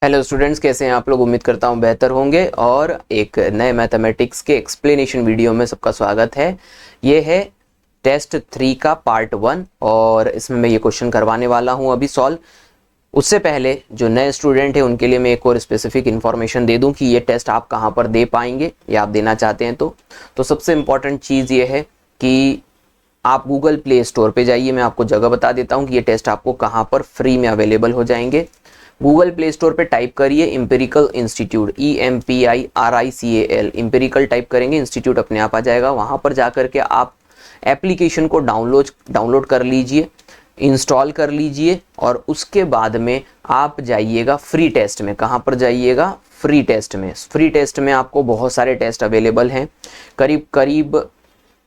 Hello students, कैसे हैं आप लोग। उम्मीद करता हूं बेहतर होंगे और एक नए मैथमेटिक्स के एक्सप्लेनेशन वीडियो में सबका स्वागत है। ये है टेस्ट 3 का पार्ट 1 और इसमें मैं ये क्वेश्चन करवाने वाला हूं अभी सॉल्व। उससे पहले जो नए स्टूडेंट हैं उनके लिए मैं एक और स्पेसिफिक इन्फॉर्मेशन दे दूं कि ये टेस्ट आप कहां पर दे पाएंगे या आप देना चाहते हैं तो सबसे इम्पॉर्टेंट चीज़ ये है कि आप गूगल प्ले स्टोर पे जाइए। मैं आपको जगह बता देता हूँ कि ये टेस्ट आपको कहाँ पर फ्री में अवेलेबल हो जाएंगे। गूगल प्ले स्टोर पे टाइप करिए empirical institute, EMPIRICAL, empirical type करेंगे, इंस्टीट्यूट अपने आप आ जाएगा। वहाँ पर जा कर के आप एप्लीकेशन को डाउनलोड कर लीजिए, इंस्टॉल कर लीजिए और उसके बाद में आप जाइएगा फ्री टेस्ट में। कहाँ पर जाइएगा? फ्री टेस्ट में। फ्री टेस्ट में आपको बहुत सारे टेस्ट अवेलेबल हैं, करीब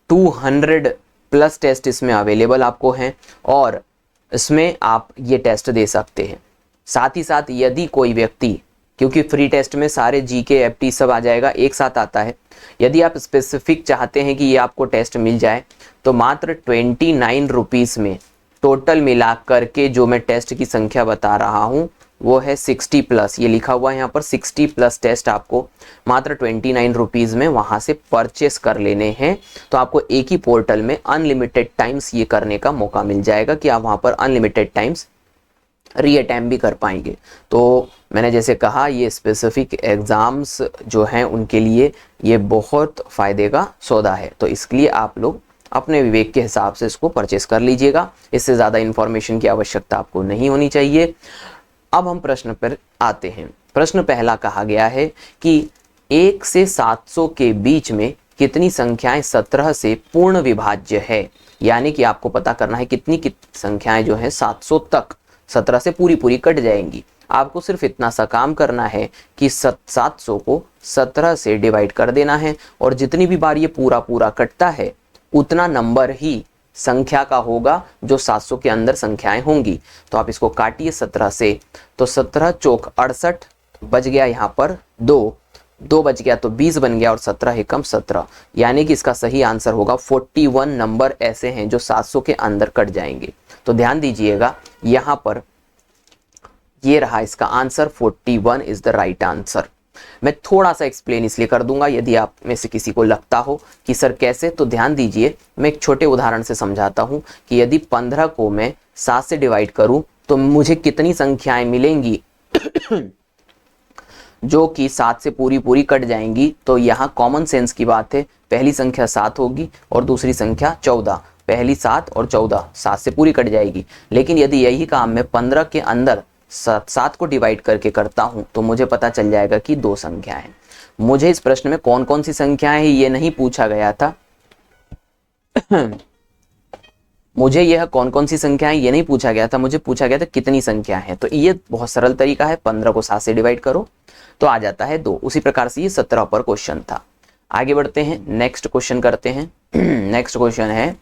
200 प्लस टेस्ट इसमें अवेलेबल आपको हैं और इसमें आप ये टेस्ट दे सकते हैं। साथ ही साथ यदि कोई व्यक्ति, क्योंकि फ्री टेस्ट में सारे जीके एफटी सब आ जाएगा, एक साथ आता है, यदि आप स्पेसिफिक चाहते हैं कि ये आपको टेस्ट मिल जाए तो मात्र 29 रुपीज़ में टोटल मिला करके जो मैं टेस्ट की संख्या बता रहा हूँ वो है 60 प्लस। ये लिखा हुआ है यहाँ पर 60 प्लस टेस्ट आपको मात्र 29 रुपीज़ में वहाँ से परचेस कर लेने हैं। तो आपको एक ही पोर्टल में अनलिमिटेड टाइम्स ये करने का मौका मिल जाएगा कि आप वहाँ पर अनलिमिटेड टाइम्स रीअटेम्प्ट भी कर पाएंगे। तो मैंने जैसे कहा, ये स्पेसिफिक एग्ज़ाम्स जो हैं उनके लिए ये बहुत फ़ायदे का सौदा है। तो इसलिए आप लोग अपने विवेक के हिसाब से इसको परचेस कर लीजिएगा। इससे ज़्यादा इन्फॉर्मेशन की आवश्यकता आपको नहीं होनी चाहिए। अब हम प्रश्न पर आते हैं। प्रश्न पहला कहा गया है कि 1 से 700 के बीच में कितनी संख्याएं 17 से पूर्ण विभाज्य है। यानी कि आपको पता करना है कितनी संख्याएं जो हैं 700 तक 17 से पूरी कट जाएंगी। आपको सिर्फ इतना सा काम करना है कि 700 को 17 से डिवाइड कर देना है और जितनी भी बार ये पूरा कटता है उतना नंबर ही संख्या का होगा जो 700 के अंदर संख्याएं होंगी। तो आप इसको काटिए 17 से, तो 17 चौक 68 बच गया, यहाँ पर 2 बच गया तो 20 बन गया और 17 एकम 17, यानी कि इसका सही आंसर होगा 41 नंबर ऐसे हैं जो 700 के अंदर कट जाएंगे। तो ध्यान दीजिएगा, यहाँ पर ये रहा इसका answer, 41 is the right answer. मैं थोड़ा सा एक्सप्लेन इसलिए कर दूंगा यदि आप में से किसी को लगता हो कि सर कैसे, तो ध्यान दीजिए, मैं एक छोटे उदाहरण से समझाता हूं कि यदि 15 को मैं 7 से डिवाइड करूं तो मुझे कितनी संख्याएं मिलेंगी जो कि 7 से पूरी कट जाएंगी। तो यहाँ कॉमन सेंस की बात है, पहली संख्या 7 होगी और दूसरी संख्या 14। पहली 7 और 14, 7 से पूरी कट जाएगी। लेकिन यदि यही काम मैं 15 के अंदर 7 को डिवाइड करके करता हूं तो मुझे पता चल जाएगा कि 2 संख्याएं हैं। मुझे इस प्रश्न में कौन कौन सी संख्याएं हैं ये नहीं पूछा गया था मुझे यह कौन कौन सी संख्याएं ये नहीं पूछा गया था, मुझे पूछा गया था कितनी संख्या है। तो ये बहुत सरल तरीका है, 15 को 7 से डिवाइड करो तो आ जाता है 2। उसी प्रकार से ये 17 पर क्वेश्चन था। आगे बढ़ते हैं, नेक्स्ट क्वेश्चन करते हैं। नेक्स्ट क्वेश्चन है,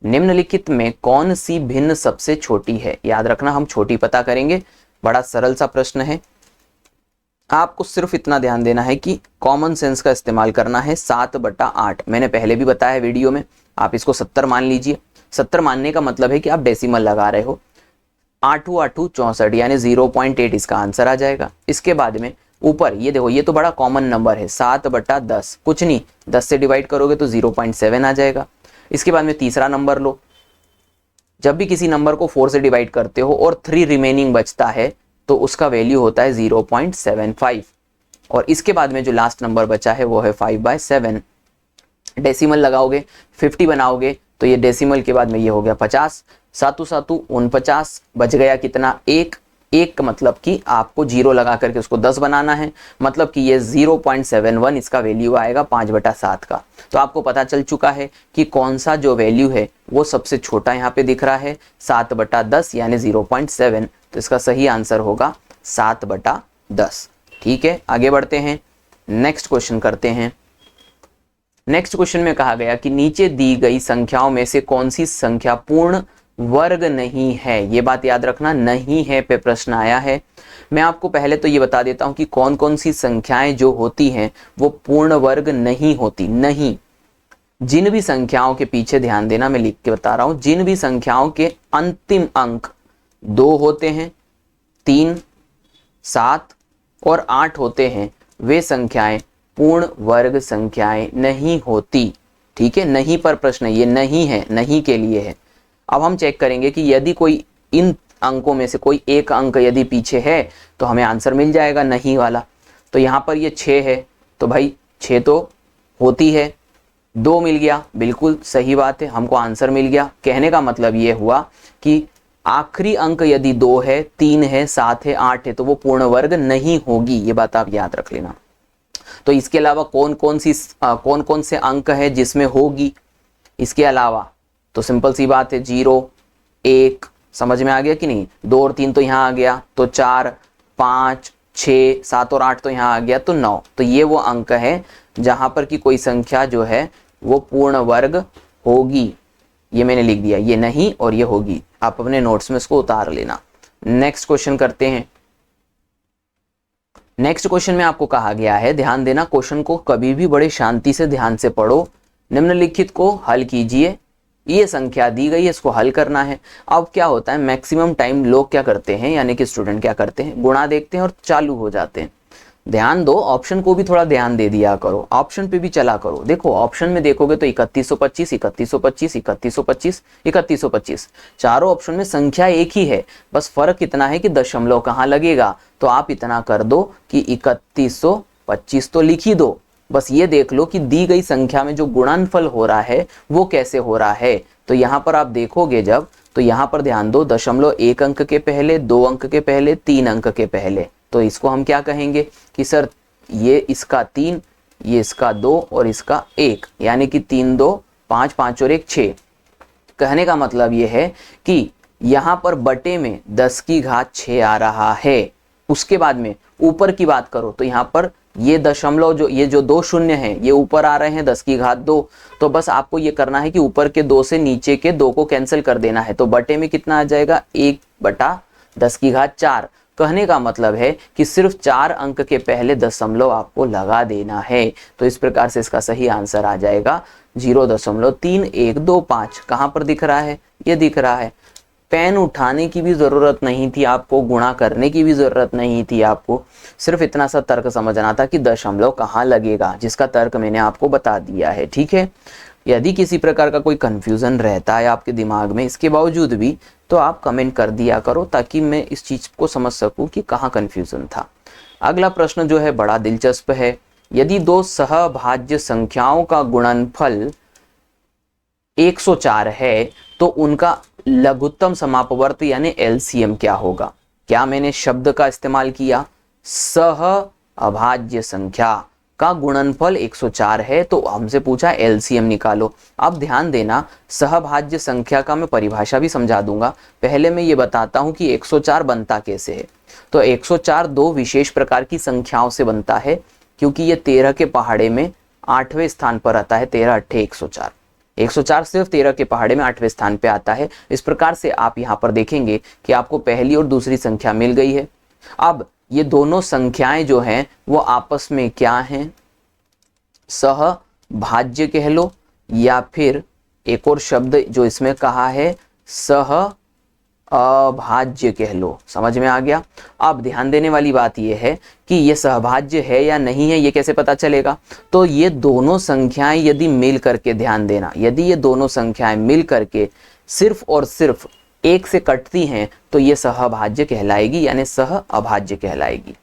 निम्नलिखित में कौन सी भिन्न सबसे छोटी है। याद रखना, हम छोटी पता करेंगे। बड़ा सरल सा प्रश्न है, आपको सिर्फ इतना ध्यान देना है कि कॉमन सेंस का इस्तेमाल करना है। 7/8 मैंने पहले भी बताया वीडियो में, आप इसको 70 मान लीजिए। 70 मानने का मतलब है कि आप डेसिमल लगा रहे हो। 8 8 64 यानी 0.8 इसका आंसर आ जाएगा। इसके बाद में ऊपर ये देखो, ये तो बड़ा कॉमन नंबर है, 7/10, कुछ नहीं, 10 से डिवाइड करोगे तो 0.7 आ जाएगा। इसके बाद में तीसरा नंबर लो। जब भी किसी नंबर को 4 से डिवाइड करते हो और 3 रिमेनिंग बचता है तो उसका वैल्यू होता है 0.75। और इसके बाद में जो लास्ट नंबर बचा है वो है 5/7। डेसिमल लगाओगे, 50 बनाओगे तो ये डेसिमल के बाद में ये हो गया 50। 7 7 49 बच गया कितना? 1 का मतलब कि आपको 0 लगा करके उसको 10 बनाना है, मतलब कि ये 0.71 इसका वैल्यू आएगा 5/7 का। तो आपको पता चल चुका है कि कौन सा जो वैल्यू है वो सबसे छोटा यहाँ पे दिख रहा है, 7/10 यानी 0.7। तो इसका सही आंसर होगा 7/10। ठीक है, आगे बढ़ते हैं, नेक्स्ट क्वेश्चन करते हैं। नेक्स्ट क्वेश्चन में कहा गया कि नीचे दी गई संख्याओं में से कौन सी संख्या पूर्ण वर्ग नहीं है। ये बात याद रखना, नहीं है पे प्रश्न आया है। मैं आपको पहले तो ये बता देता हूं कि कौन कौन सी संख्याएं जो होती हैं वो पूर्ण वर्ग नहीं होती। नहीं, जिन भी संख्याओं के पीछे ध्यान देना, मैं लिख के बता रहा हूं, जिन भी संख्याओं के अंतिम अंक 2 होते हैं, 3, 7 और 8 होते हैं वे संख्याएं पूर्ण वर्ग संख्याएं नहीं होती। ठीक है, नहीं पर प्रश्न, ये नहीं है, नहीं के लिए है। अब हम चेक करेंगे कि यदि कोई इन अंकों में से कोई एक अंक यदि पीछे है तो हमें आंसर मिल जाएगा नहीं वाला। तो यहाँ पर ये 6 है तो भाई 6 तो होती है। 2 मिल गया, बिल्कुल सही बात है, हमको आंसर मिल गया। कहने का मतलब ये हुआ कि आखिरी अंक यदि 2 है, 3 है, 7 है, 8 है तो वो पूर्ण वर्ग नहीं होगी। ये बात आप याद रख लेना। तो इसके अलावा कौन कौन से अंक है जिसमें होगी इसके अलावा? तो सिंपल सी बात है, 0, 1, समझ में आ गया कि नहीं? 2 और 3 तो यहाँ आ गया, तो 4, 5, 6, 7 और 8 तो यहाँ आ गया, तो 9। तो ये वो अंक है जहां पर कि कोई संख्या जो है वो पूर्ण वर्ग होगी। ये मैंने लिख दिया, ये नहीं और ये होगी। आप अपने नोट्स में इसको उतार लेना। नेक्स्ट क्वेश्चन करते हैं। नेक्स्ट क्वेश्चन में आपको कहा गया है, ध्यान देना, क्वेश्चन को कभी भी बड़े शांति से ध्यान से पढ़ो। निम्नलिखित को हल कीजिए। ये संख्या दी गई है, इसको हल करना है। अब क्या होता है, मैक्सिमम टाइम लोग क्या करते हैं, यानी कि स्टूडेंट क्या करते हैं, गुणा देखते हैं और चालू हो जाते हैं। ध्यान दो, ऑप्शन को भी थोड़ा ध्यान दे दिया करो, ऑप्शन पे भी चला करो। देखो ऑप्शन में देखोगे तो 3125, 3125, 3125, 3125, चारों ऑप्शन में संख्या एक ही है, बस फर्क इतना है कि दशमलव कहाँ लगेगा। तो आप इतना कर दो कि 3125 तो लिख ही दो। बस ये देख लो कि दी गई संख्या में जो गुणनफल हो रहा है वो कैसे हो रहा है। तो यहाँ पर आप देखोगे जब, तो यहाँ पर ध्यान दो, दशमलव 1 अंक के पहले, 2 अंक के पहले, 3 अंक के पहले। तो इसको हम क्या कहेंगे कि सर ये इसका 3, ये इसका 2 और इसका 1, यानी कि 3, 2, 5, 5 और 1, 6। कहने का मतलब ये है कि यहाँ पर बटे में 10 की घात 6 आ रहा है। उसके बाद में ऊपर की बात करो तो यहाँ पर ये दशमलव जो ये जो 2 शून्य हैं ये ऊपर आ रहे हैं 10 की घात 2। तो बस आपको ये करना है कि ऊपर के 2 से नीचे के 2 को कैंसिल कर देना है। तो बटे में कितना आ जाएगा, 1/10 की घात 4। कहने का मतलब है कि सिर्फ 4 अंक के पहले दशमलव आपको लगा देना है। तो इस प्रकार से इसका सही आंसर आ जाएगा 0.3125। कहाँ पर दिख रहा है, ये दिख रहा है। पेन उठाने की भी जरूरत नहीं थी आपको, गुणा करने की भी जरूरत नहीं थी आपको, सिर्फ इतना सा तर्क समझना था कि दशमलव कहाँ लगेगा, जिसका तर्क मैंने आपको बता दिया है। ठीक है, यदि किसी प्रकार का कोई कंफ्यूजन रहता है आपके दिमाग में इसके बावजूद भी, तो आप कमेंट कर दिया करो ताकि मैं इस चीज को समझ सकूं कि कहाँ कंफ्यूजन था। अगला प्रश्न जो है बड़ा दिलचस्प है। यदि 2 सहभाज्य संख्याओं का गुणनफल 104 है तो उनका लघुत्तम समापवर्त यानी एलसीएम क्या होगा? क्या मैंने शब्द का इस्तेमाल किया? सहअभाज्य संख्या का गुणनफल 104 है तो हमसे पूछा एलसीएम निकालो। अब ध्यान देना, सहभाज्य संख्या का मैं परिभाषा भी समझा दूंगा। पहले मैं ये बताता हूं कि 104 बनता कैसे है। तो 104 2 विशेष प्रकार की संख्याओं से बनता है, क्योंकि ये 13 के पहाड़े में 8वें स्थान पर आता है। 13 8 104, 104 सिर्फ 13 के पहाड़े में 8वें स्थान पे आता है। इस प्रकार से आप यहाँ पर देखेंगे कि आपको पहली और दूसरी संख्या मिल गई है। अब ये दोनों संख्याएं जो हैं वो आपस में क्या हैं, सहभाज्य कह लो, या फिर एक और शब्द जो इसमें कहा है सहअभाज्य कह लो। समझ में आ गया? अब ध्यान देने वाली बात यह है कि ये सहभाज्य है या नहीं है, ये कैसे पता चलेगा? तो ये दोनों संख्याएं यदि मिल करके, ध्यान देना, यदि ये दोनों संख्याएं मिल करके सिर्फ और सिर्फ 1 से कटती हैं तो ये सहभाज्य कहलाएगी, यानी सहअभाज्य कहलाएगी।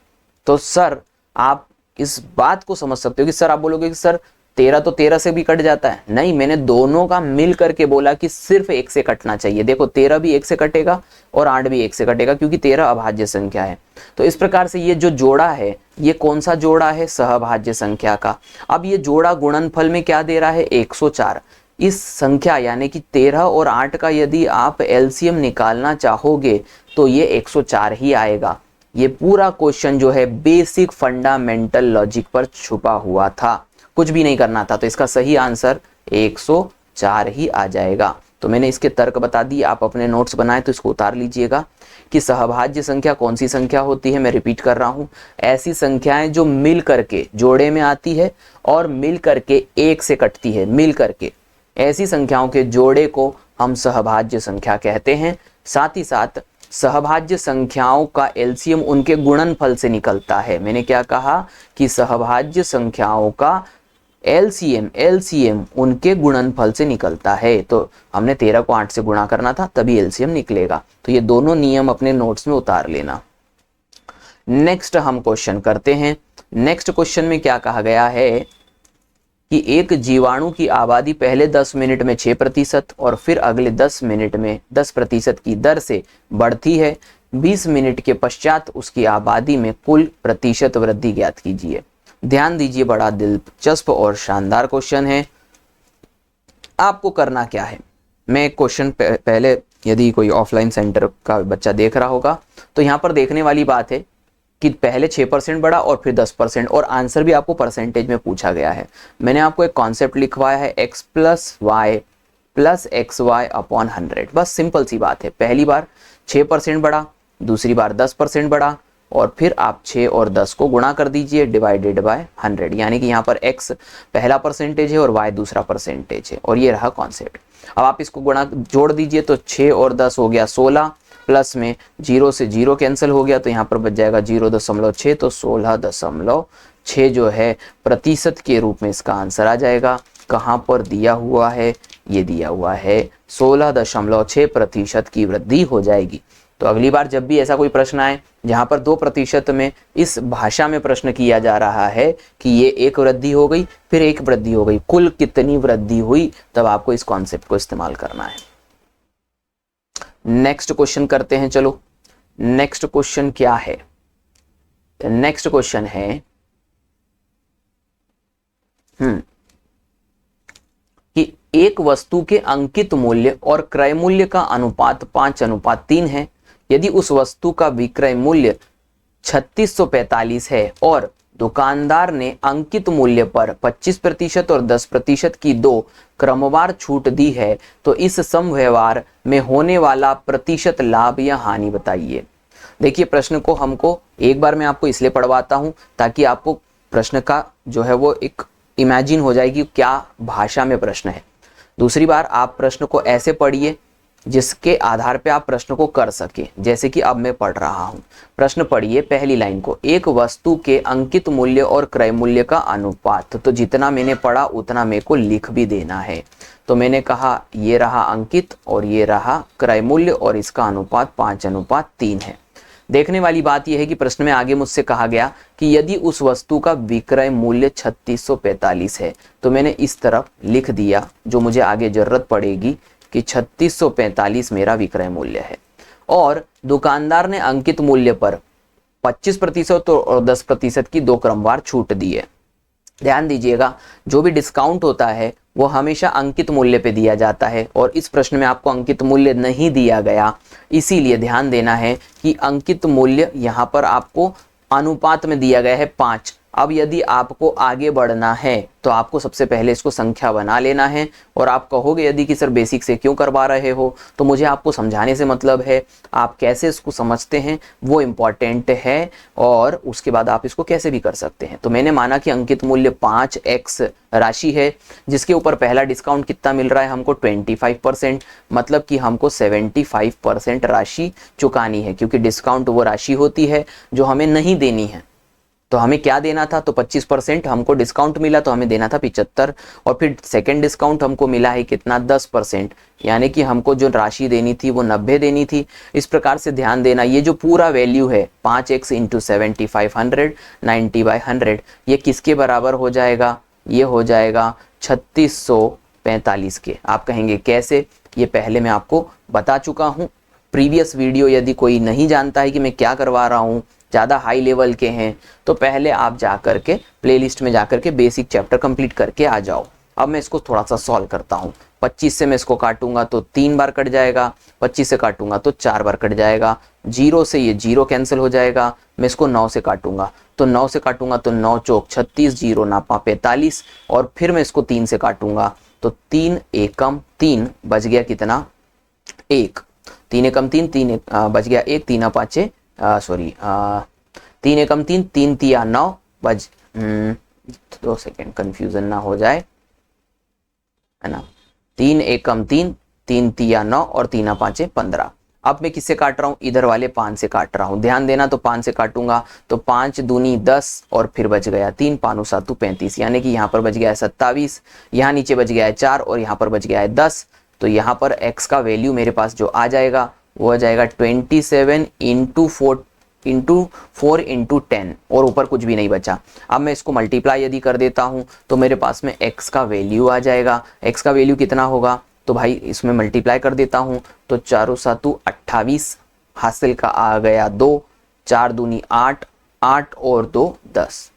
तो सर आप इस बात को समझ सकते हो कि सर आप बोलोगे कि सर 13 तो 13 से भी कट जाता है। नहीं, मैंने दोनों का मिल करके बोला कि सिर्फ 1 से कटना चाहिए। देखो 13 भी 1 से कटेगा और 8 भी 1 से कटेगा, क्योंकि 13 अभाज्य संख्या है। तो इस प्रकार से ये जो जोड़ा है ये कौन सा जोड़ा है, सहभाज्य संख्या का। अब ये जोड़ा गुणनफल में क्या दे रहा है, 104। इस संख्या यानी कि 13 और 8 का यदि आप एलसीएम निकालना चाहोगे तो ये 104 ही आएगा। ये पूरा क्वेश्चन जो है बेसिक फंडामेंटल लॉजिक पर छुपा हुआ था, कुछ भी नहीं करना था। तो इसका सही आंसर 104 ही आ जाएगा। तो मैंने इसके तर्क बता दिए, आप अपने नोट्स बनाए तो इसको उतार लीजिएगा कि सहभाज्य संख्या कौन सी संख्या होती है। मैं रिपीट कर रहा हूं, ऐसी संख्याएं जो मिल करके जोड़े में आती है और मिल करके 1 से कटती है। मिल करके ऐसी संख्याओं के जोड़े को हम सहभाज्य संख्या कहते हैं। साथ ही साथ सहभाज्य संख्याओं का एलसीएम उनके गुणनफल से निकलता है। मैंने क्या कहा कि सहभाज्य संख्याओं का एलसीएम उनके गुणनफल से निकलता है। तो हमने 13 को 8 से गुणा करना था, तभी एलसीएम निकलेगा। तो ये दोनों नियम अपने नोट्स में उतार लेना। नेक्स्ट हम क्वेश्चन करते हैं। नेक्स्ट क्वेश्चन में क्या कहा गया है कि एक जीवाणु की आबादी पहले 10 मिनट में 6% और फिर अगले 10 मिनट में 10% की दर से बढ़ती है। 20 मिनट के पश्चात उसकी आबादी में कुल प्रतिशत वृद्धि ज्ञात कीजिए। ध्यान दीजिए, बड़ा दिलचस्प और शानदार क्वेश्चन है। आपको करना क्या है, मैं क्वेश्चन पहले यदि कोई ऑफलाइन सेंटर का बच्चा देख रहा होगा तो यहाँ पर देखने वाली बात है कि पहले 6% बढ़ा और फिर 10%, और आंसर भी आपको परसेंटेज में पूछा गया है। मैंने आपको एक कॉन्सेप्ट लिखवाया है x plus y plus x y upon 100। बस सिंपल सी बात है, पहली बार 6% बढ़ा, दूसरी बार 10% बढ़ा, और फिर आप 6 और 10 को गुणा कर दीजिए डिवाइडेड बाय 100, यानी कि यहाँ पर x पहला परसेंटेज है और y दूसरा परसेंटेज है, और ये रहा कॉन्सेप्ट। अब आप इसको गुणा जोड़ दीजिए तो 6 और 10 हो गया 16, प्लस में 0 से 0 कैंसिल हो गया तो यहाँ पर बच जाएगा 0.6, तो 16.6 जो है प्रतिशत के रूप में इसका आंसर आ जाएगा। कहाँ पर दिया हुआ है, ये दिया हुआ है 16.6% की वृद्धि हो जाएगी। तो अगली बार जब भी ऐसा कोई प्रश्न आए जहां पर 2% में इस भाषा में प्रश्न किया जा रहा है कि ये एक वृद्धि हो गई फिर एक वृद्धि हो गई, कुल कितनी वृद्धि हुई, तब आपको इस कॉन्सेप्ट को इस्तेमाल करना है। नेक्स्ट क्वेश्चन करते हैं। चलो नेक्स्ट क्वेश्चन क्या है, नेक्स्ट क्वेश्चन है कि एक वस्तु के अंकित मूल्य और क्रय मूल्य का अनुपात 5:3 है। यदि उस वस्तु का विक्रय मूल्य 3645 है और दुकानदार ने अंकित मूल्य पर 25% और 10% की दो क्रमवार छूट दी है, तो इस सम व्यवहार में होने वाला प्रतिशत लाभ या हानि बताइए। देखिए, प्रश्न को हमको एक बार मैं आपको इसलिए पढ़वाता हूं ताकि आपको प्रश्न का जो है वो एक इमेजिन हो जाए कि क्या भाषा में प्रश्न है। दूसरी बार आप प्रश्न को ऐसे पढ़िए जिसके आधार पे आप प्रश्न को कर सके, जैसे कि अब मैं पढ़ रहा हूं। प्रश्न पढ़िए पहली लाइन को, एक वस्तु के अंकित मूल्य और क्रय मूल्य का अनुपात। तो जितना मैंने पढ़ा उतना मेरे को लिख भी देना है। तो मैंने कहा ये रहा अंकित और ये रहा क्रय मूल्य और इसका अनुपात 5:3 है। देखने वाली बात यह है कि प्रश्न में आगे मुझसे कहा गया कि यदि उस वस्तु का विक्रय मूल्य 3645 है, तो मैंने इस तरफ लिख दिया, जो मुझे आगे जरूरत पड़ेगी कि 3645 मेरा विक्रय मूल्य है और दुकानदार ने अंकित मूल्य पर 25% और 10% की दो क्रमवार छूट दी है। ध्यान दीजिएगा, जो भी डिस्काउंट होता है वो हमेशा अंकित मूल्य पे दिया जाता है और इस प्रश्न में आपको अंकित मूल्य नहीं दिया गया, इसीलिए ध्यान देना है कि अंकित मूल्य यहाँ पर आपको अनुपात में दिया गया है 5। अब यदि आपको आगे बढ़ना है तो आपको सबसे पहले इसको संख्या बना लेना है। और आप कहोगे यदि कि सर बेसिक से क्यों करवा रहे हो, तो मुझे आपको समझाने से मतलब है, आप कैसे इसको समझते हैं वो इम्पॉर्टेंट है और उसके बाद आप इसको कैसे भी कर सकते हैं। तो मैंने माना कि अंकित मूल्य 5x राशि है जिसके ऊपर पहला डिस्काउंट कितना मिल रहा है हमको 25%, मतलब कि हमको 75% राशि चुकानी है, क्योंकि डिस्काउंट वो राशि होती है जो हमें नहीं देनी है। तो हमें क्या देना था, तो 25% हमको डिस्काउंट मिला तो हमें देना था 75, और फिर सेकंड डिस्काउंट हमको मिला है कितना 10%, यानी कि हमको जो राशि देनी थी वो 90 देनी थी। इस प्रकार से ध्यान देना, ये जो पूरा वैल्यू है 5x इंटू 7500 90/100, ये किसके बराबर हो जाएगा, ये हो जाएगा 3645 के। आप कहेंगे कैसे, ये पहले मैं आपको बता चुका हूँ। प्रीवियस वीडियो यदि कोई नहीं जानता है कि मैं क्या करवा रहा हूँ, ज़्यादा हाई लेवल के हैं, तो पहले आप जा कर के प्लेलिस्ट में जा कर के बेसिक चैप्टर कंप्लीट करके आ जाओ। अब मैं इसको थोड़ा सा सॉल्व करता हूँ। 25 से मैं इसको काटूंगा तो 3 बार कट जाएगा, 25 से काटूंगा तो 4 बार कट जाएगा, 0 से ये 0 कैंसिल हो जाएगा। मैं इसको 9 से काटूंगा तो 9 से काटूंगा तो 9 चौक 36, 0 नापा 45, और फिर मैं इसको 3 से काटूंगा तो 3 एकम 3 बच गया कितना 1, 3 एकम 3 3 बच गया 1, 3 पाँचे 3 एकम 3 3 तिया 9 बज 2 सेकेंड कंफ्यूजन ना हो जाए, है ना। 3 एकम 3 3 तिया 9 और 3 पाँचे 15। अब मैं किससे काट रहा हूँ, इधर वाले 5 से काट रहा हूँ, ध्यान देना। तो 5 से काटूंगा तो 5 दूनी 10 और फिर बच गया 3, 5 7 35, यानी कि यहाँ पर बच गया है 27, यहाँ नीचे बच गया है 4 और यहाँ पर बच गया है 10। तो यहाँ पर x का वैल्यू मेरे पास जो आ जाएगा वो आ जाएगा 27 इंटू 4 इंटू 10 और ऊपर कुछ भी नहीं बचा। अब मैं इसको मल्टीप्लाई यदि कर देता हूँ तो मेरे पास में x का वैल्यू आ जाएगा। x का वैल्यू कितना होगा, तो भाई इसमें मल्टीप्लाई कर देता हूँ तो 4 7 28, हासिल का आ गया 2, 4 दूनी 8, 8 और 2 10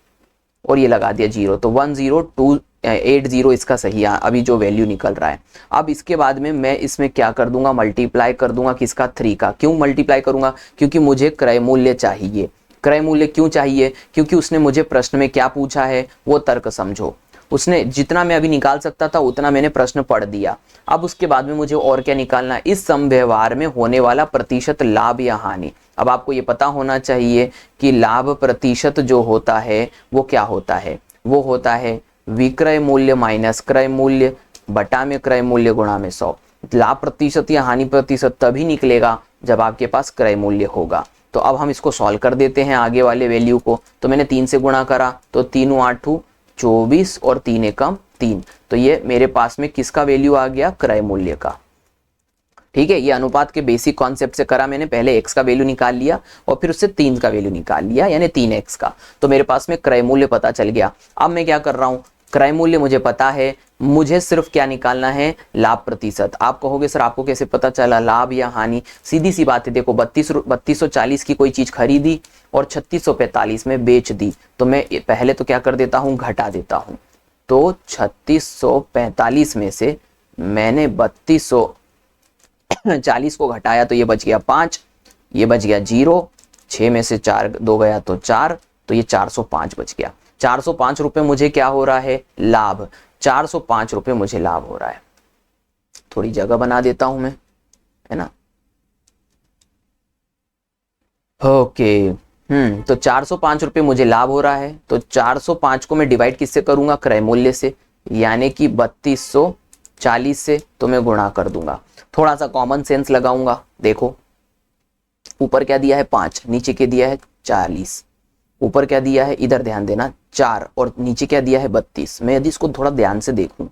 और ये लगा दिया 0। तो 10280 इसका सही है अभी जो वैल्यू निकल रहा है। अब इसके बाद में मैं इसमें क्या कर दूंगा, मल्टीप्लाई कर दूंगा किसका, 3 का। क्यों मल्टीप्लाई करूंगा, क्योंकि मुझे क्रय मूल्य चाहिए। क्रय मूल्य क्यों चाहिए, क्योंकि उसने मुझे प्रश्न में क्या पूछा है वो तर्क समझो। उसने जितना मैं अभी निकाल सकता था उतना मैंने प्रश्न पढ़ दिया। अब उसके बाद में मुझे और क्या निकालना है, इस समव्यवहार में होने वाला प्रतिशत लाभ या हानि। अब आपको ये पता होना चाहिए कि लाभ प्रतिशत जो होता है वो क्या होता है, वो होता है विक्रय मूल्य माइनस क्रय मूल्य बटा में क्रय मूल्य गुणा में 100। लाभ प्रतिशत या हानि प्रतिशत तभी निकलेगा जब आपके पास क्रय मूल्य होगा। तो अब हम इसको सॉल्व कर देते हैं आगे वाले वैल्यू को। तो मैंने 3 से गुणा करा तो 3 8 24 और 3 एकम 3। तो ये मेरे पास में किसका वैल्यू आ गया, क्रय मूल्य का। ठीक है, ये अनुपात के बेसिक कॉन्सेप्ट से करा मैंने। पहले x का वैल्यू निकाल लिया और फिर उससे 3 का वैल्यू निकाल लिया, यानी 3x का। तो मेरे पास में क्रय मूल्य पता चल गया। अब मैं क्या कर रहा हूँ, क्रय मूल्य मुझे पता है, मुझे सिर्फ क्या निकालना है, लाभ प्रतिशत। आप कहोगे सर आपको कैसे पता चला, लाभ या हानि? सीधी सी बात है, देखो 3240 की कोई चीज खरीदी और 3645 में बेच दी, तो मैं पहले तो क्या कर देता हूँ, घटा देता हूँ। तो 3645 में से मैंने 3240 को घटाया तो ये बच गया 5, ये बच गया 0, 6 में से 4 2 गया तो 4, तो ये 405 बच गया। 405 रुपए मुझे क्या हो रहा है, लाभ। 405 रुपए मुझे लाभ हो रहा है। थोड़ी जगह बना देता हूं मैं, है ना। ओके, तो 405 रुपए मुझे लाभ हो रहा है। तो 405 को मैं डिवाइड किससे करूंगा, क्रय मूल्य से, यानी कि 3240 से। तो मैं गुणा कर दूंगा, थोड़ा सा कॉमन सेंस लगाऊंगा। देखो ऊपर क्या दिया है 5, नीचे क्या दिया है 40। ऊपर क्या दिया है, इधर ध्यान देना 4, और नीचे क्या दिया है 32। मैं यदि इसको थोड़ा ध्यान से देखूं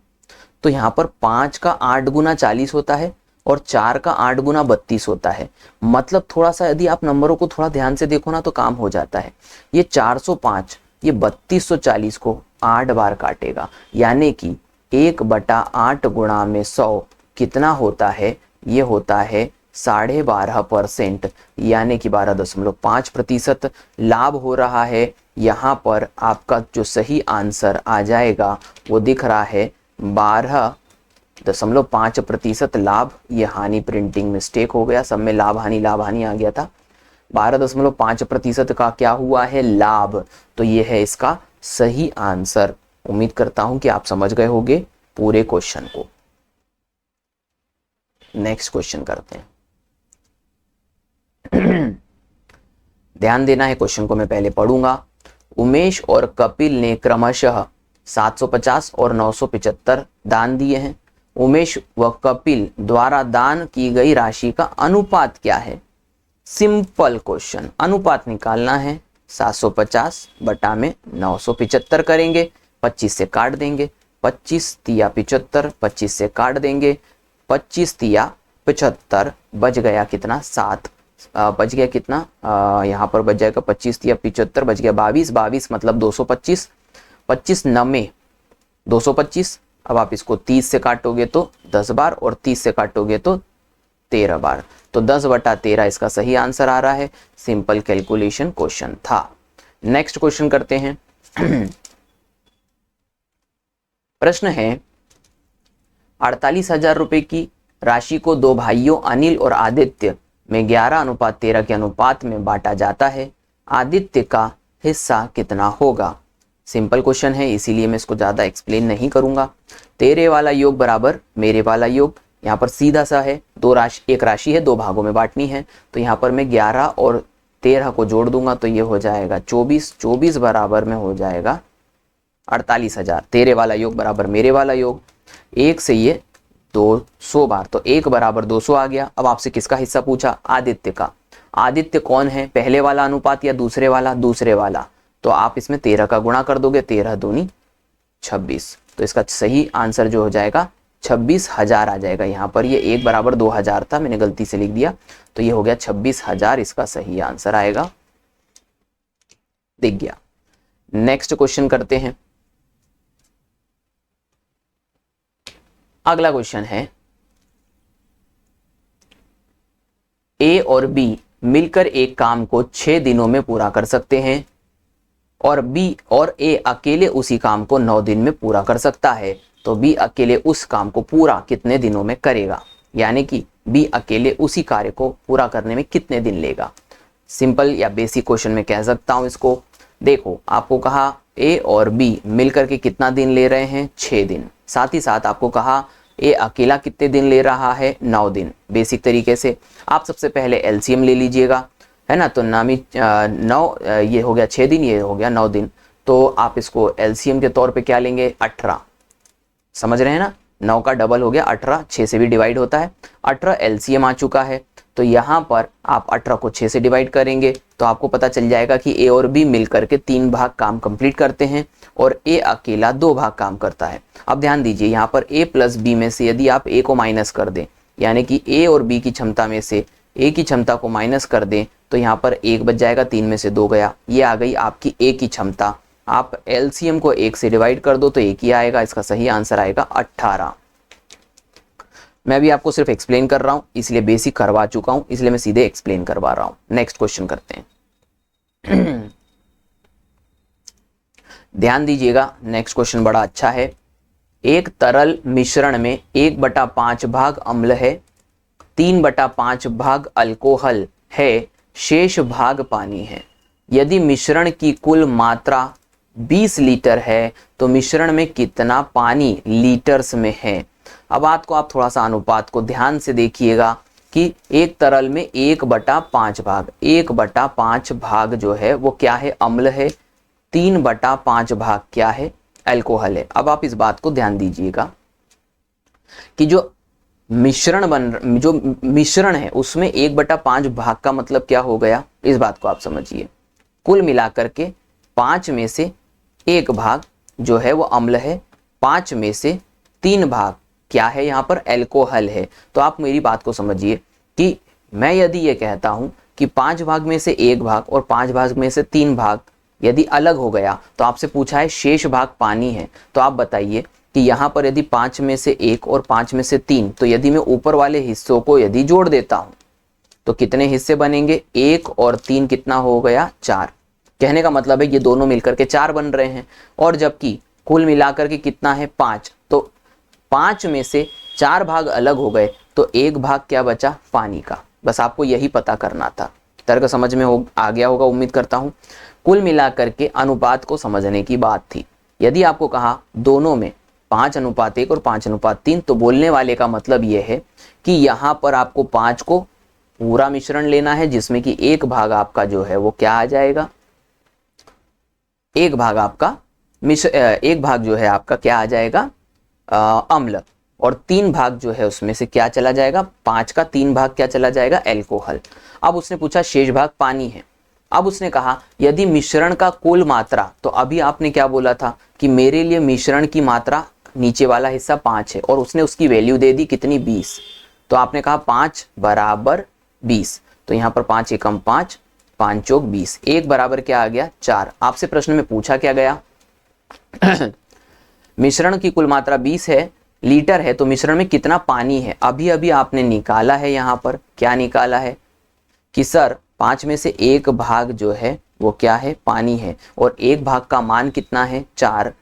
तो यहाँ पर 5 का 8 गुना 40 होता है और 4 का 8 गुना 32 होता है। मतलब थोड़ा सा यदि आप नंबरों को थोड़ा ध्यान से देखो ना तो काम हो जाता है। ये 405 ये 3240 को 8 बार काटेगा, यानी कि 1/8 गुणा में 100 कितना होता है, ये होता है 12.5%, यानी कि 12.5% लाभ हो रहा है। यहाँ पर आपका जो सही आंसर आ जाएगा वो दिख रहा है 12.5% लाभ। ये हानि प्रिंटिंग मिस्टेक हो गया, सब में लाभ हानि आ गया था। 12.5% का क्या हुआ है, लाभ। तो ये है इसका सही आंसर। उम्मीद करता हूं कि आप समझ गए होंगे पूरे क्वेश्चन को। नेक्स्ट क्वेश्चन करते हैं। ध्यान देना है, क्वेश्चन को मैं पहले पढ़ूंगा। उमेश और कपिल ने क्रमशः 750 और 975 दान दिए हैं। उमेश व कपिल द्वारा दान की गई राशि का अनुपात क्या है? सिंपल क्वेश्चन, अनुपात निकालना है। 750 बटा में 975 करेंगे, 25 से काट देंगे, 25 तिया 75, 25 से काट देंगे, 25 तिया 75, बच गया कितना 7, बच गया कितना, यहाँ पर बच जाएगा 25 तिया 75, बच गया 22, 22 मतलब 225, 25 9 225। अब आप इसको 30 से काटोगे तो 10 बार और 30 से काटोगे तो 13 बार। तो 10/13 इसका सही आंसर आ रहा है। सिंपल कैलकुलेशन क्वेश्चन था। नेक्स्ट क्वेश्चन करते हैं। प्रश्न है 48,000 रुपए की राशि को दो भाइयों अनिल और आदित्य में 11:13 के अनुपात में बांटा जाता है। आदित्य का हिस्सा कितना होगा? सिंपल क्वेश्चन है, इसीलिए मैं इसको ज्यादा एक्सप्लेन नहीं करूंगा। तेरे वाला योग बराबर मेरे वाला योग, यहाँ पर सीधा सा है। एक राशि है, दो भागों में बांटनी है, तो यहाँ पर मैं 11 और 13 को जोड़ दूंगा तो ये हो जाएगा 24, 24 बराबर में हो जाएगा 48,000। तेरे वाला योग बराबर मेरे वाला योग। एक से ये 200 बार, तो 1 बराबर 200 आ गया। अब आपसे किसका हिस्सा पूछा? आदित्य का। आदित्य कौन है? पहले वाला अनुपात या दूसरे वाला? दूसरे वाला। तो आप इसमें 13 का गुणा कर दोगे, 13 दूनी 26, तो इसका सही आंसर जो हो जाएगा 26,000 आ जाएगा। यहाँ पर ये 1 बराबर 2000 था, मैंने गलती से लिख दिया, तो ये हो गया 26,000, इसका सही आंसर आएगा। दिख गया। नेक्स्ट क्वेश्चन करते हैं। अगला क्वेश्चन है, ए और बी मिलकर एक काम को 6 दिनों में पूरा कर सकते हैं और बी और ए अकेले उसी काम को 9 दिन में पूरा कर सकता है, तो बी अकेले उस काम को पूरा कितने दिनों में करेगा? यानी कि बी अकेले उसी कार्य को पूरा करने में कितने दिन लेगा? सिंपल या बेसिक क्वेश्चन में कह सकता हूं इसको। देखो, आपको कहा ए और बी मिलकर के कितना दिन ले रहे हैं? 6 दिन। साथ ही साथ आपको कहा ए अकेला कितने दिन ले रहा है? 9 दिन। बेसिक तरीके से आप सबसे पहले एलसीएम ले लीजिएगा, है ना। तो नामी 9, ये हो गया 6 दिन, ये हो गया 9 दिन, तो आप इसको एलसीएम के तौर पे क्या लेंगे? 18। समझ रहे हैं ना, 9 का डबल हो गया 18, 6 से भी डिवाइड होता है। 18 एलसीएम आ चुका है, तो यहाँ पर आप 18 को 6 से डिवाइड करेंगे तो आपको पता चल जाएगा कि ए और बी मिलकर के 3 भाग काम कंप्लीट करते हैं और ए अकेला 2 भाग काम करता है। अब ध्यान दीजिए, यहाँ पर ए प्लस बी में से यदि आप ए को माइनस कर दें, यानी कि ए और बी की क्षमता में से ए की क्षमता को माइनस कर दें, तो यहाँ पर 1 बच जाएगा, 3 में से 2 गया, ये आ गई आपकी ए की क्षमता। आप एलसीएम को 1 से डिवाइड कर दो तो 1 ही आएगा, इसका सही आंसर आएगा 18। मैं भी आपको सिर्फ एक्सप्लेन कर रहा हूं, इसलिए बेसिक करवा चुका हूं, इसलिए मैं सीधे एक्सप्लेन करवा रहा हूं। नेक्स्ट क्वेश्चन करते हैं। ध्यान दीजिएगा, नेक्स्ट क्वेश्चन बड़ा अच्छा है। एक तरल मिश्रण में 1/5 भाग अम्ल है, 3/5 भाग अल्कोहल है, शेष भाग पानी है। यदि मिश्रण की कुल मात्रा 20 लीटर है तो मिश्रण में कितना पानी लीटर्स में है? अब बात को आप थोड़ा सा अनुपात को ध्यान से देखिएगा कि एक तरल में 1/5 भाग, 1/5 भाग जो है वो क्या है? अम्ल है। 3/5 भाग क्या है? अल्कोहल है। अब आप इस बात को ध्यान दीजिएगा कि जो मिश्रण है उसमें 1/5 भाग का मतलब क्या हो गया? इस बात को आप समझिए। कुल मिलाकर के 5 में से 1 भाग जो है वो अम्ल है, 5 में से 3 भाग क्या है? यहाँ पर अल्कोहल है। तो आप मेरी बात को समझिए कि मैं यदि ये कहता हूं कि 5 भाग में से 1 भाग और 5 भाग में से 3 भाग यदि अलग हो गया, तो आपसे पूछा है शेष भाग पानी है, तो आप बताइए कि यहाँ पर यदि 5 में से 1 और 5 में से 3, तो यदि मैं ऊपर वाले हिस्सों को यदि जोड़ देता हूं तो कितने हिस्से बनेंगे? 1 और 3 कितना हो गया? 4। कहने का मतलब है ये दोनों मिलकर के 4 बन रहे हैं, और जबकि कुल मिलाकर के कितना है? 5। तो 5 में से 4 भाग अलग हो गए तो 1 भाग क्या बचा? पानी का। बस आपको यही पता करना था। तर्क समझ में आ गया होगा उम्मीद करता हूं। कुल मिलाकर के अनुपात को समझने की बात थी। यदि आपको कहा दोनों में 5:1 और 5:3, तो बोलने वाले का मतलब यह है कि यहाँ पर आपको 5 को पूरा मिश्रण लेना है, जिसमें कि 1 भाग आपका जो है वो क्या आ जाएगा? 1 भाग आपका 1 भाग जो है आपका क्या आ जाएगा? अम्ल, और 3 भाग जो है उसमें से क्या चला जाएगा? 5 का 3 भाग क्या चला जाएगा? अल्कोहल। अब उसने पूछा शेष भाग पानी है। अब उसने कहा यदि मिश्रण का कुल मात्रा, तो अभी आपने क्या बोला था कि मेरे लिए मिश्रण की मात्रा नीचे वाला हिस्सा 5 है और उसने उसकी वैल्यू दे दी कितनी? 20। तो आपने कहा 5 बराबर 20, तो यहाँ पर 5 एकम 5, 5 चौक 20, 1 बराबर क्या आ गया? 4। आपसे प्रश्न में पूछा क्या गया? मिश्रण की कुल मात्रा 20 है, लीटर है, तो मिश्रण में कितना पानी है? अभी अभी आपने निकाला है, यहाँ पर क्या निकाला है कि सर 5 में से 1 भाग जो है वो क्या है? पानी है, और 1 भाग का मान कितना है? 4।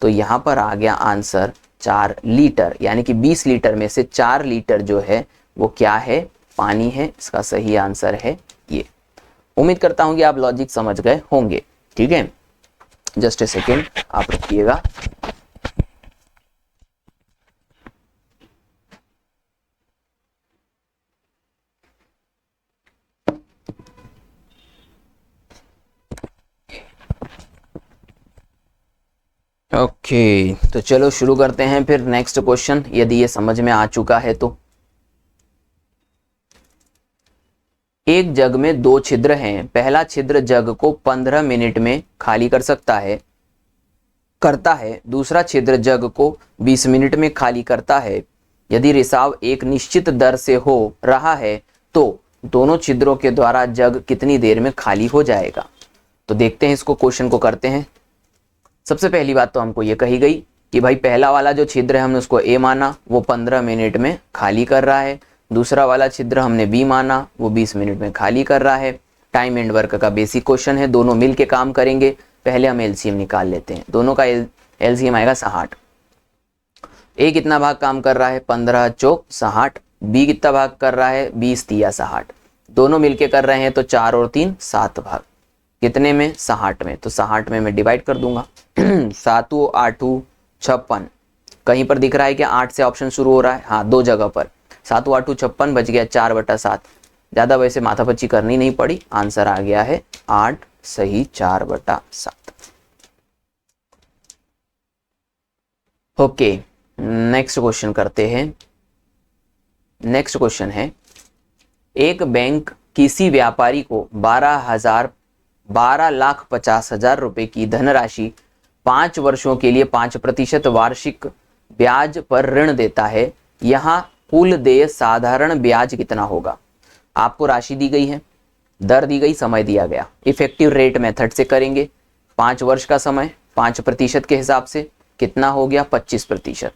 तो यहाँ पर आ गया आंसर 4 लीटर, यानी कि 20 लीटर में से 4 लीटर जो है वो क्या है? पानी है। इसका सही आंसर है ये। उम्मीद करता हूं कि आप लॉजिक समझ गए होंगे। ठीक है, जस्ट ए सेकेंड आप रखिएगा। ओके। ओके, तो चलो शुरू करते हैं फिर नेक्स्ट क्वेश्चन, यदि ये समझ में आ चुका है तो। एक जग में 2 छिद्र हैं। पहला छिद्र जग को 15 मिनट में खाली करता है। दूसरा छिद्र जग को 20 मिनट में खाली करता है। यदि रिसाव एक निश्चित दर से हो रहा है तो दोनों छिद्रों के द्वारा जग कितनी देर में खाली हो जाएगा। तो देखते हैं इसको, क्वेश्चन को करते हैं। सबसे पहली बात तो हमको ये कही गई कि भाई पहला वाला जो छिद्र है हमने उसको ए माना, वो 15 मिनट में खाली कर रहा है। दूसरा वाला छिद्र हमने बी माना, वो 20 मिनट में खाली कर रहा है। टाइम एंड वर्क का बेसिक क्वेश्चन है, दोनों मिल के काम करेंगे। पहले हम एलसीएम निकाल लेते हैं, दोनों का एलसीएम आएगा 60। ए कितना भाग काम कर रहा है, 15 चौक 60। बी कितना भाग कर रहा है, 20 तिया 60। दोनों मिलके कर रहे हैं तो 4 और 3 7 भाग, कितने में, 60 में। तो 60 में मैं डिवाइड कर दूंगा। 7 8 56, कहीं पर दिख रहा है कि 8 से ऑप्शन शुरू हो रहा है, हाँ 2 जगह पर। 7 8 56 बच गया 4/7। ज़्यादा वैसे माथापच्ची करनी नहीं पड़ी, आंसर आ गया है 8 सही 4/7। ओके, नेक्स्ट क्वेश्चन करते हैं। नेक्स्ट क्वेश्चन है, एक बैंक किसी व्यापारी को 12,50,000 रुपए की धनराशि 5 वर्षों के लिए 5% वार्षिक ब्याज पर ऋण देता है। यहाँ कुल देय साधारण ब्याज कितना होगा। आपको राशि दी गई है, दर दी गई, समय दिया गया। इफेक्टिव रेट मेथड से करेंगे। 5 वर्ष का समय, 5% के हिसाब से कितना हो गया, 25%।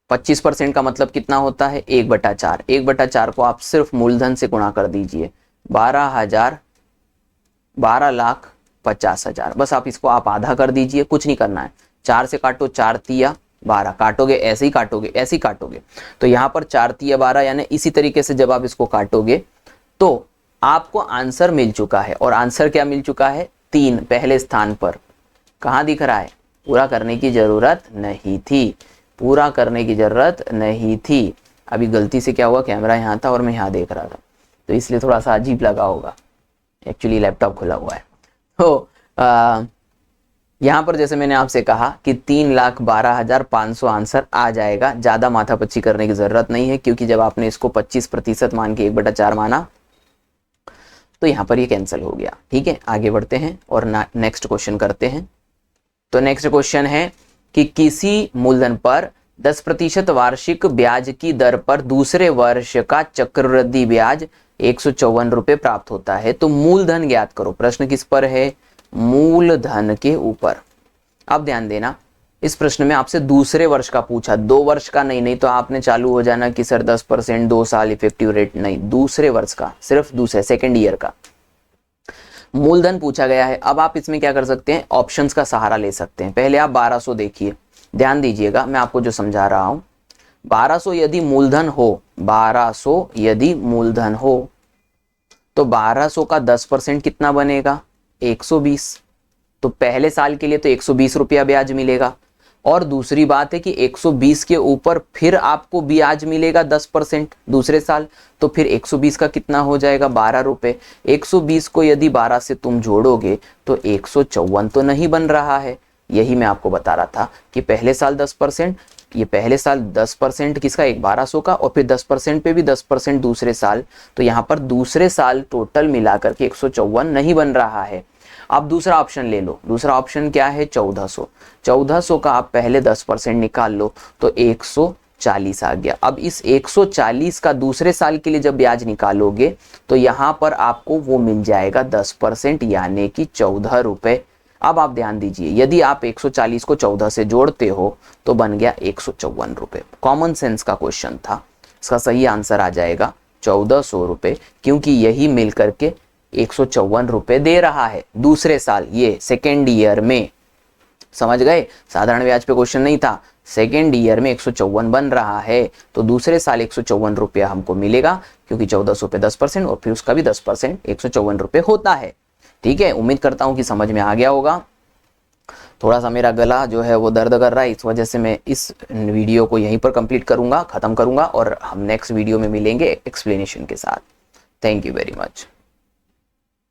25% का मतलब कितना होता है, 1/4। 1/4 को आप सिर्फ मूलधन से गुणा कर दीजिए, 12,50,000। बस आप इसको आप आधा कर दीजिए, कुछ नहीं करना है। 4 से काटो, 4 तिया 12, काटोगे ऐसे ही काटोगे, ऐसे ही काटोगे। तो यहाँ पर 4 तिया 12, यानी इसी तरीके से जब आप इसको काटोगे तो आपको आंसर मिल चुका है। और आंसर क्या मिल चुका है, 3 पहले स्थान पर। कहाँ दिख रहा है, पूरा करने की जरूरत नहीं थी, पूरा करने की जरूरत नहीं थी। अभी गलती से क्या हुआ, कैमरा यहाँ था और मैं यहाँ देख रहा था, तो इसलिए थोड़ा सा अजीब लगा होगा। एक्चुअली लैपटॉप खुला हुआ है। तो यहाँ पर जैसे मैंने आपसे कहा कि 3,12,500 आंसर आ जाएगा। ज़्यादा माथापच्ची करने की ज़रूरत नहीं है, क्योंकि जब आपने इसको 25% मान के 1/4 माना तो यहाँ पर ये कैंसिल हो गया। ठीक है, आगे बढ़ते हैं और नेक्स्ट क्वेश्चन करते हैं। तो नेक्स्ट क्वेश्चन है कि किसी मूलधन पर 10% वार्षिक ब्याज की दर पर दूसरे वर्ष का चक्रवृद्धि ब्याज 154 रुपये प्राप्त होता है। तो मूलधन ज्ञात करो। प्रश्न किस पर है, मूलधन के ऊपर। अब ध्यान देना, इस प्रश्न में आपसे दूसरे वर्ष का पूछा, 2 वर्ष का नहीं तो आपने चालू हो जाना कि सर 10% 2 साल इफेक्टिव रेट, नहीं, दूसरे वर्ष का, सिर्फ दूसरे सेकेंड ईयर का मूलधन पूछा गया है। अब आप इसमें क्या कर सकते हैं, ऑप्शंस का सहारा ले सकते हैं। पहले आप 1200 देखिए, ध्यान दीजिएगा मैं आपको जो समझा रहा हूं। 1200 यदि मूलधन हो, 1200 यदि मूलधन हो तो 1200 का 10% कितना बनेगा, 120। तो पहले साल के लिए तो 120 रुपया ब्याज मिलेगा। और दूसरी बात है कि 120 के ऊपर फिर आपको ब्याज मिलेगा 10% दूसरे साल, तो फिर 120 का कितना हो जाएगा, 12 रुपये। 120 को यदि 12 से तुम जोड़ोगे तो 154 तो नहीं बन रहा है। यही मैं आपको बता रहा था कि पहले साल 10%, ये पहले साल 10% किसका, 1200 का, और फिर 10% पे भी 10% दूसरे साल। तो यहाँ पर दूसरे साल टोटल मिलाकर के 154 नहीं बन रहा है। अब दूसरा ऑप्शन ले लो। दूसरा ऑप्शन क्या है, 1400। 1400 का आप पहले 10% निकाल लो तो 140 आ गया। अब इस 140 का दूसरे साल के लिए जब ब्याज निकालोगे तो यहाँ पर आपको वो मिल जाएगा 10%, यानी कि 14 रुपये। अब आप ध्यान दीजिए, यदि आप 140 को 14 से जोड़ते हो तो बन गया 154 रुपये। कॉमन सेंस का क्वेश्चन था, इसका सही आंसर आ जाएगा 1400 रुपये, क्योंकि यही मिलकर के 154 रुपये दे रहा है दूसरे साल, ये सेकेंड ईयर में। समझ गए, साधारण ब्याज पे क्वेश्चन नहीं था, सेकेंड ईयर में 154 बन रहा है, तो दूसरे साल 154 रुपया हमको मिलेगा, क्योंकि 1400 पे 10% और फिर उसका भी 10%, 154 रुपये होता है। ठीक है, उम्मीद करता हूं कि समझ में आ गया होगा। थोड़ा सा मेरा गला जो है वो दर्द कर रहा है, इस वजह से मैं इस वीडियो को यहीं पर कंप्लीट करूंगा, खत्म करूंगा, और हम नेक्स्ट वीडियो में मिलेंगे एक्सप्लेनेशन के साथ। Thank you very much.